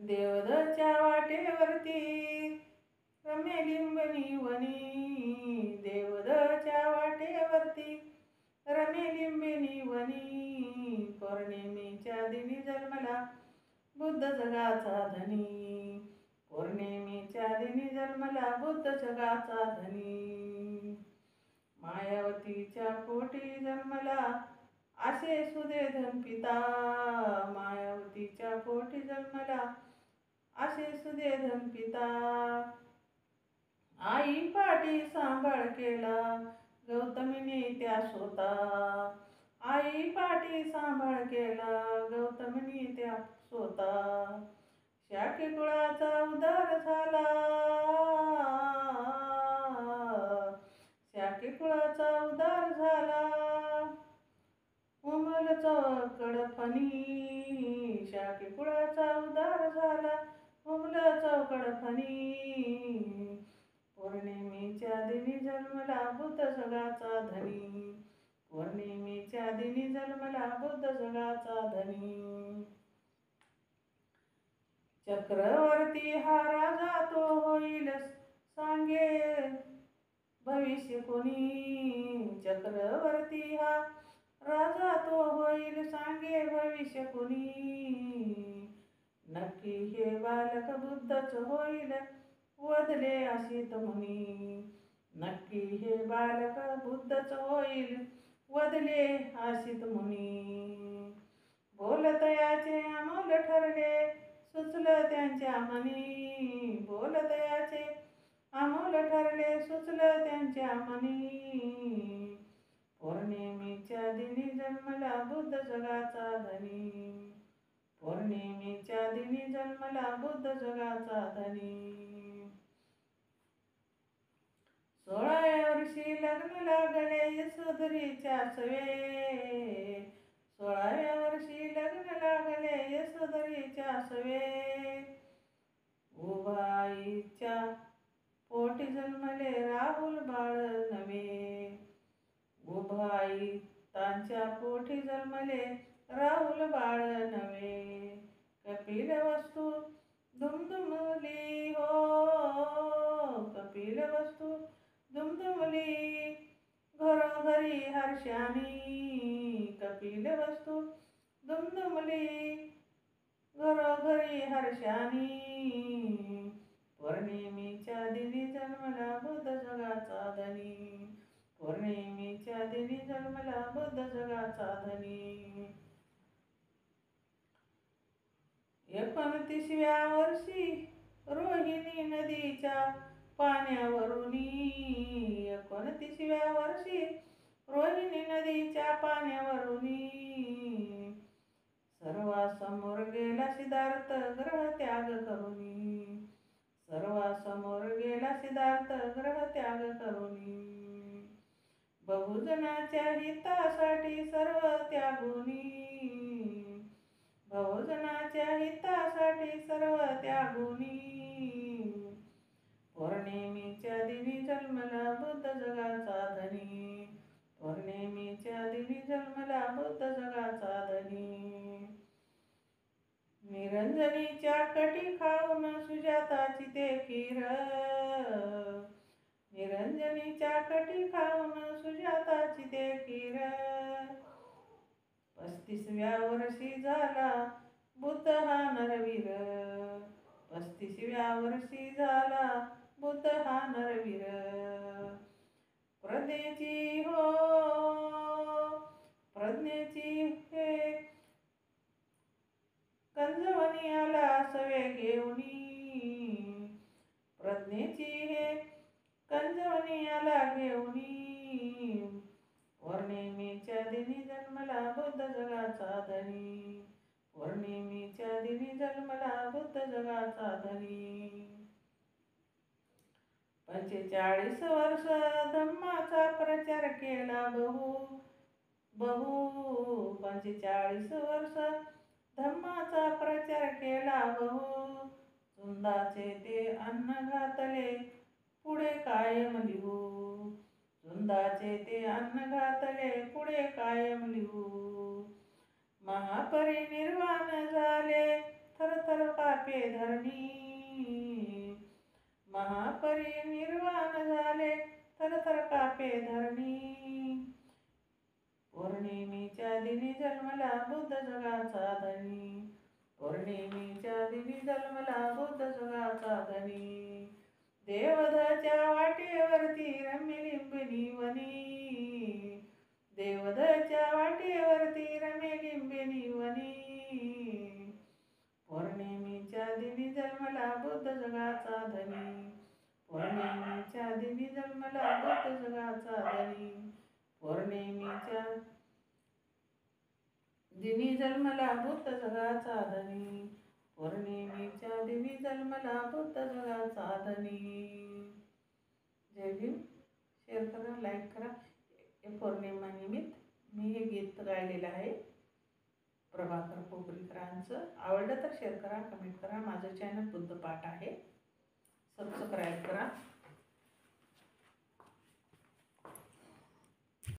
देवदच्या वाटेवरती रमे लिंबनी वनी, देवदच्या वाटेवरती रमे लिंबिनी वनी. पौर्णिमेच्या दिनी जन्मला बुद्ध जगाचा धनी, पौर्णिमेच्या दिनी जन्मला बुद्ध जगाचा धनी. मायावतीच्या पोटी जन्मला असे सुदेधन पिता, मायावतीच्या पोटी जन्मला असे सुदेधन पिता. आई पाठी सांभाळ केला गौतमीने त्या स्वता, आई पाठी सांभाळ केला गौतमीने त्या स्वता. शाक्य कुळाचा उद्धार झाला, शाक्य कुळाचा उद्धार झाला. उमल चौकड फणी, शाक्य कुळाचा उद्धार झाला. उमल चौकड फणी. पौर्णिमेच्या दिनी जन्मला बुद्ध जगाचा धनी, पौर्णिमेच्या दिनी जन्मला बुद्ध जगाचा धनी. चक्रवर्ती हा राजा तो होईल सांगे भविष्य कोणी, चक्रवर्ती हा राजा तो होईल सांगे भविष्य कोणी. नक्की हे बालक बुद्धच होईल वदले असित मुनी, नक्की हे बालक बुद्धच होईल वदले असित मुनी. बोलतयाचे अमोल ठरले सुचलं त्यांच्या मनी, बोलतयाचे अमोल ठरले सुचलं त्यांच्या मनी. पौर्णिमेच्या दिनी जन्मला बुद्ध जगाचा धनी, पौर्णिमेच्या दिनी जन्मला बुद्ध जगाचा धनी. 16व्या वर्षी लग्न लागले यशोधरीच्या सवे, 16व्या वर्षी लग्न लागले यशोधरीच्या सवे. उभाईच्या पोटी जन्मले राहुल बाळ नवे, उभाई तांच्या पोटी जन्मले राहुल बाळ नवे. कपिल वस्तू दुमदुमली हो, कपिल वस्तू दुमदुमली घरोघरी हर्षानी, कपिल वस्तू दुमदुमली घरोघरी हर्षानी. पौर्णिमेच्या दिनी जन्मला बुद्ध जगाचा धनी, पौर्णिमेच्या दिनी जन्मला बुद्ध जगाचा धनी. 29व्या वर्षी रोहिणी नदीच्या पाण्यावरुनी, 29व्या वर्षी रोहिणी नदीच्या पाण्यावरुनी. सर्वासमोर गेला सिद्धार्थ ग्रहत्याग करुनी, सर्वासमोर गेला सिद्धार्थ ग्रहत्याग करुनी. बहुजनाच्या हितासाठी सर्व त्यागुनी, बहुजनाच्या हितासाठी सर्व त्यागुनी. पौर्णिमेच्या दिनी जन्मला बुद्ध जगाचा धनी, पौर्णिमेच्या दिनी जन्मला बुद्ध जगाचा धनी. निरंजनीच्या कटी खाऊन सुजाताची ते खीर, निरंजनीच्या कटी खाऊन सुजाताची ते खीर. 35व्या वर्षी झाला बुद्ध हा नरवीर, 35व्या वर्षी झाला बुद्ध हा नरवीर. प्रज्ञेची हो प्रज्ञेची हे कंजवणी आला सवे घेऊनी, प्रज्ञेची हे कंजवणी आला घेऊनी. पौर्णिमेच्या दिनी जन्मला बुद्ध जगाचा धनी, पौर्णिमेच्या दिनी जन्मला बुद्ध जगाचा धनी. 45 वर्ष धम्माचा प्रचार केला बहु, 45 वर्ष धम्माचा प्रचार केला बहु. चुंदाचे ते अन्न घातले पुढे कायम लिहू, चुंदाचे ते अन्न घातले पुढे कायम लिहू. महापरिनिर्वाण झाले थरथर कापे धरणी. महापरिनिर्वाण झाले थरथर कापे धरणी. पौर्णिमेच्या दिनी जन्मला बुद्ध जगाचा धनी. पौर्णिमेच्या दिनी जन्मला बुद्ध जगाचा धनी. देवधच्या वाटेवरती रम्य लिंबिनी वनी. देवधच्या वाटेवरती रम्य लिंबिनी वनी. पौर्णिमेच्या दिनी जन्मला बुद्ध जगाचा धनी. पौर्णिमेच्या दिनी जन्मला बुद्ध जगाचा धनी. पौर्णिमेच्या दिनी जन्मला बुद्ध जगाचा धनी. पौर्णिमेच्या दिनी जन्मला बुद्ध जगाचा धनी. जय भीम. शेअर करा, लाईक करा. हे पौर्णिमेनिमित्त मी हे गीत गायलेलं आहे प्रभाकर पोपरीकरांचं. आवडलं तर शेअर करा, कमेंट करा. माझं चॅनल बुद्ध पाठ आहे. सबस्क्राईब करा.